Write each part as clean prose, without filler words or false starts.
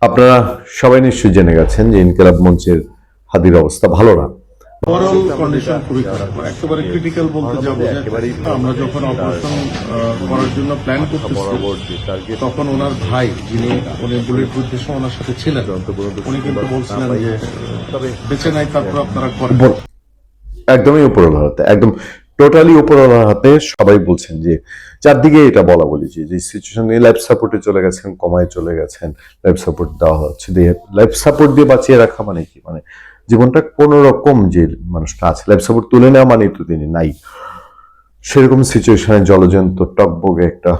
আপনারা সবাই নিশ্চয়ই জেনে গেছেন যে ইনকিলাব মঞ্চের হাদির অবস্থা ভালো না। ওভারঅল কন্ডিশন খুবই খারাপ, একেবারে ক্রিটিক্যাল বলতে যা বোঝায়। আমরা যখন অপারেশন করার জন্য প্ল্যান করতেছি তখন ওনার ভাই, উনি বুলেট বুদ্ধের সময় ওনার সাথে ছিলেন, উনি কিন্তু বলছিলেন যে বেঁচে নাই, তারপর আপনারা করেন। একদমই উপরওয়ালার হাতে, একদম টোটালি উপরওয়ালার হাতে। সবাই বলছেন যে চারদিকে এটা বলা বলি যে সিচুয়েশন নিয়ে লাইফ সাপোর্টে চলে গেছেন, কমায় চলে গেছেন, লাইফ সাপোর্ট দেওয়া হচ্ছে, দিয়ে লাইফ সাপোর্ট দিয়ে বাঁচিয়ে রাখা মানে কি, মানে জীবনটা কোন রকম যে মানুষটা আছে লাইফ সাপোর্ট তুলে নেওয়া মানে তো তিনি নাই। সেরকম সিচুয়েশনে জলজন্ত টকবগে একটা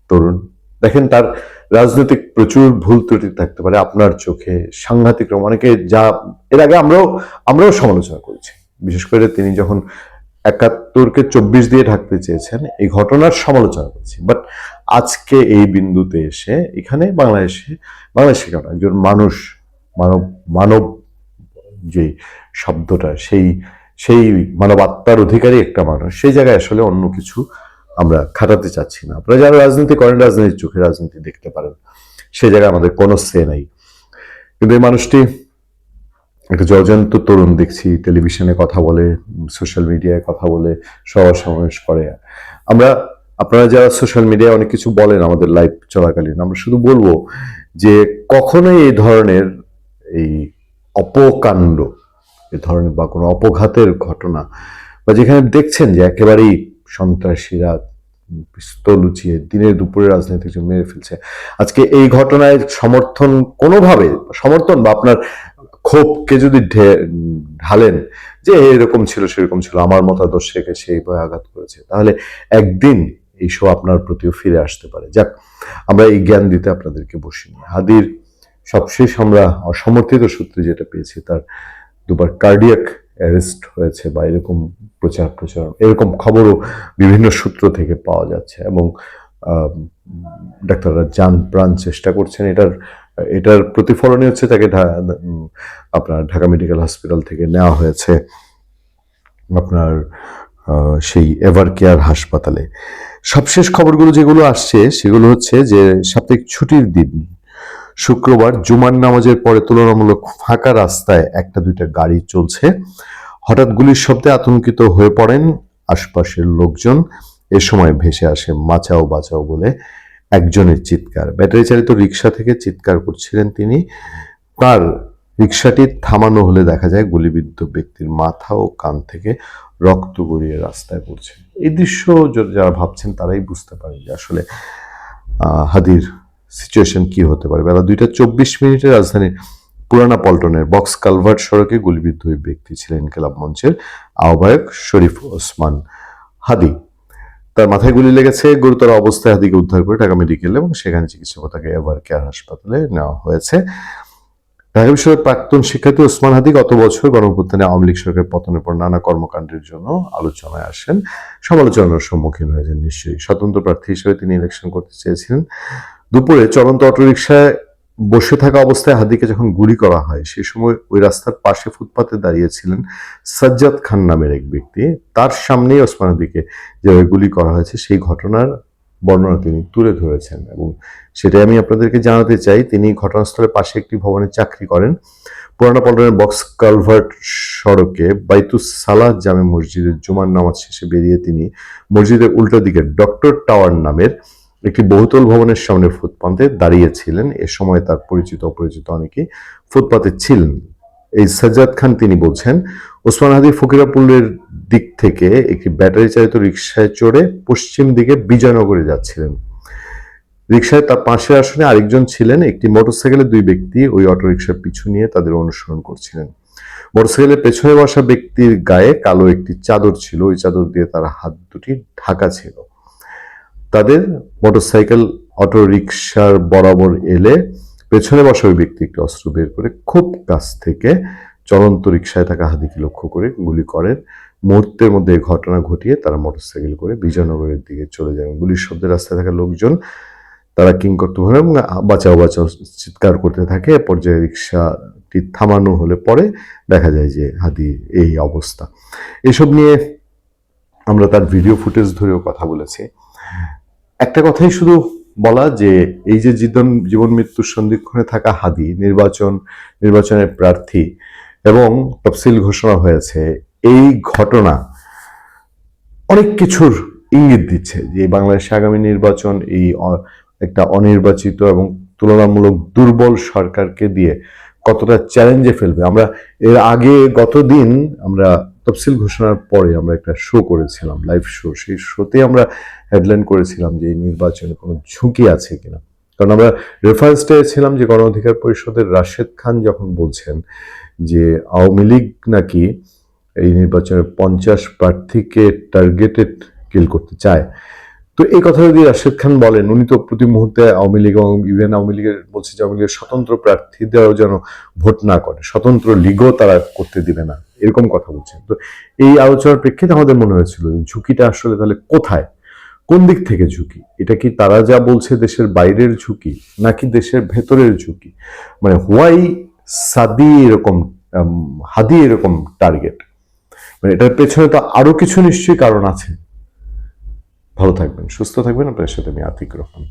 তরুণ, দেখেন তার রাজনৈতিক প্রচুর ভুল ত্রুটি থাকতে পারে আপনার চোখে, সাংঘাতিক রকম অনেকে, যা এর আগে আমরাও সমালোচনা করেছি। বিশেষ করে তিনি যখন ৭১কে ২৪ দিয়ে ঢাকতে চেয়েছেন, এই ঘটনার সমালোচনা করেছি। বাট আজকে এই বিন্দুতে এসে এখানে বাংলাদেশে কেন একজন মানুষ, মানব মানব যে শব্দটা, সেই সেই মানবাত্মার অধিকারী একটা মানুষ, সেই জায়গায় আসলে অন্য কিছু আমরা খাটাতে চাচ্ছি না। আপনারা যারা রাজনীতি করেন, রাজনীতির চোখে রাজনীতি দেখতে পারেন, সেই জায়গায় আমাদের কোনো সে নাই। কিন্তু এই মানুষটি একটা জলজন্ত তরুণ, দেখছি টেলিভিশনে কথা বলে, সোশ্যাল মিডিয়ায় কথা বলে, সভা সমাবেশ করে। আপনারা যারা সোশ্যাল মিডিয়ায় অনেক কিছু বলেন আমাদের লাইভ চলাকালীন, আমরা শুধু বলবো যে কখনোই এই ধরনের এই অপকাণ্ড, এ ধরনের বা কোনো অপঘাতের ঘটনা, বা যেখানে দেখছেন যে একেবারেই সন্ত্রাসীরা পিস্তল উঁচিয়ে দিনের দুপুরে রাজনীতিক মেরে ফেলছে, আজকে এই ঘটনায় কোনোভাবে সমর্থন বা আপনার ক্ষোভকে যদি ঢালেন যে এরকম ছিল সেরকম ছিল, আমার মতাদর্শকে সেই ভয়ে আঘাত করেছে, তাহলে একদিন এই শো আপনার প্রতিও ফিরে আসতে পারে। যাক, আমরা এই জ্ঞান দিতে আপনাদেরকে বসিনি। হাদির সবশেষ আমরা অসমর্থিত সূত্রে যেটা পেয়েছি, তার দুবার কার্ডিয়াক অ্যারেস্ট হয়েছে বা এরকম প্রচারণ, এরকম খবরও বিভিন্ন সূত্র থেকে পাওয়া যাচ্ছে, এবং ডাক্তাররা যান প্রাণ চেষ্টা করছেন। এটার প্রতিফলনই হচ্ছে তাকে আপনার ঢাকা মেডিকেল হসপিটাল থেকে নেওয়া হয়েছে আপনার সেই এভার কেয়ার হাসপাতালে। সবশেষ খবরগুলো যেগুলো আসছে সেগুলো হচ্ছে যে সাপ্তাহিক ছুটির দিন শুক্রবার জুমার নামাজের পরে তুলনামূলক ফাঁকা রাস্তায় একটা দুইটা গাড়ি চলছে। হঠাৎ গুলির শব্দে আতঙ্কিত হয়ে পড়েন আশপাশের লোকজন। এ সময় ভেসে আসে বাঁচাও বাঁচাও বলে একজনের চিৎকার। ব্যাটারি চালিত রিক্সা থেকে চিৎকার করছিলেন তিনি। তার রিক্সাটি থামানো হলে দেখা যায় গুলিবিদ্ধ ব্যক্তির মাথা ও কান থেকে রক্ত গড়িয়ে রাস্তায় পড়ছে। এই দৃশ্য যারা ভাবছেন তারাই বুঝতে পারেন যে আসলে হাদির সিচুয়েশন কি হতে পারে। বেলা ২টা ২৪ রাজধানীর পুরানা পল্টনের বক্স কালভার্ট সড়কে গুলিবিদ্ধ ওই ব্যক্তি ছিলেন ইনকিলাব মঞ্চের আহ্বায়ক শরীফ ওসমান হাদি। তার মাথায় গুলি লেগেছে। গুরুতর অবস্থায় হাদিকে উদ্ধার করে ঢাকা মেডিকেল এবং সেখানে চিকিৎসক তাকে এভার কেয়ার হাসপাতালে নেওয়া হয়েছে। ঢাকা বিশ্ববিদ্যালয়ের প্রাক্তন শিক্ষার্থী ওসমান হাদি গত বছর গণঅভ্যুত্থানে আওয়ামী লীগ সরকারের পতনের পর নানা কর্মকাণ্ডের জন্য আলোচনায় আসেন, সমালোচনার সম্মুখীন হয়েছেন। নিশ্চয়ই স্বতন্ত্র প্রার্থী হিসেবে তিনি ইলেকশন করতে চেয়েছিলেন। দুপুরে চলন্ত অটোরিকশায় বসে থাকা অবস্থায় হাদিকে যখন গুলি করা হয়, সে সময় ওই রাস্তার পাশে ফুটপাতে দাঁড়িয়েছিলেন সাজ্জাদ খান নামের এক ব্যক্তি। তার সামনেই ওসমান হাদিকে যেভাবে গুলি করা হয়েছে সেই ঘটনার বর্ণনা তিনি তুলে ধরেছেন, এবং সেটাই আমি আপনাদেরকে জানাতে চাই। তিনি ঘটনাস্থলের পাশে একটি ভবনে চাকরি করেন। পুরানা পল্টনের বক্স কালভার্ট সড়কে বাইতুস সালাহ জামে মসজিদের জুমার নামাজ শেষে বেরিয়ে তিনি মসজিদের উল্টো দিকে ডক্টর টাওয়ার নামের একটি বহুতল ভবনের সামনে ফুটপাতে দাঁড়িয়েছিলেন। এ সময় তার পরিচিত অপরিচিত অনেকেই ফুটপাতে ছিলেন। এই সাজ্জাদ খান তিনি বলছেন, ওসমান হাদি ফকিরাপুলের দিক থেকে একটি ব্যাটারি চালিত রিকশায় চড়ে পশ্চিম দিকে বিজয়নগরে যাচ্ছিলেন। রিকশায় তার পাশের আসনে আরেকজন ছিলেন। একটি মোটরসাইকেলে দুই ব্যক্তি ওই অটোরিকশার পিছু নিয়ে তাদের অনুসরণ করছিলেন। মোটরসাইকেলের পেছনে বসা ব্যক্তির গায়ে কালো একটি চাদর ছিল, ওই চাদর দিয়ে তার হাত দুটি ঢাকা ছিল। তাদের মোটরসাইকেল অটোরিকশার বরাবর এলে পেছনে বসা ওই ব্যক্তি একটি অস্ত্র বের করে খুব কাছ থেকে চলন্ত রিকশায় থাকা হাদিকে লক্ষ্য করে গুলি করেন। মুহূর্তের মধ্যে ঘটনা ঘটিয়ে তারা মোটরসাইকেল করে বিজয়নগরের দিকে চলে যায়। গুলির শব্দে রাস্তায় থাকা লোকজন তারা কিংকর্তব্য এবং বাঁচাও বাঁচাও চিৎকার করতে থাকে। পর্যায়ে রিকশাটি থামানো হলে পরে দেখা যায় যে হাদি এই অবস্থা। এসব নিয়ে আমরা তার ভিডিও ফুটেজ ধরেও কথা বলেছি। একটা কথাই শুধু বলা যে এই যে জীবন মৃত্যুর সন্ধিক্ষণে থাকা হাদি নির্বাচনের প্রার্থী এবং তফসিল ঘোষণা হয়েছে, এই ঘটনা অনেক কিছুর ইঙ্গিত দিচ্ছে যে বাংলাদেশে আগামী নির্বাচন এই একটা অনির্বাচিত এবং তুলনামূলক দুর্বল সরকারকে দিয়ে কতটা চ্যালেঞ্জে ফেলবে। আমরা এর আগে গতদিন আমরা তফসিল ঘোষণার পরে আমরা একটা শো করেছিলাম, লাইভ শো। সেই শোতে আমরা হেডলাইন করেছিলাম যে এই নির্বাচনে কোনো ঝুঁকি আছে কিনা। কারণ আমরা রেফারেন্স ছিলাম যে গণ অধিকার পরিষদের রাশেদ খান যখন বলছেন যে আওয়ামী লীগ নাকি এই নির্বাচনে 50 প্রার্থীকে টার্গেটেড কিল করতে চায়। তো এই কথা যদি রাশেদ খান বলেন, উনি তো প্রতি মুহূর্তে আওয়ামী লীগ এবং ইভেন আওয়ামী লীগের বলছে যে আওয়ামী লীগের স্বতন্ত্র প্রার্থীদেরও যেন ভোট না করে, স্বতন্ত্র লীগও তারা করতে দিবে না, এরকম কথা বলছেন। তো এই আলোচনার প্রেক্ষিতে আমাদের মনে হয়েছিল ঝুঁকিটা আসলে তাহলে কোথায়, কোন দিক থেকে ঝুঁকি? এটা কি তারা যা বলছে দেশের বাইরের ঝুঁকি নাকি দেশের ভেতরের ঝুঁকি? মানে হোয়াই হাদি এরকম টার্গেট, মানে এটার পেছনে তো আরো কিছু নিশ্চয়ই কারণ আছে। ভালো থাকবেন, সুস্থ থাকবেন। আপনার সাথে আমি আতিক রহমান।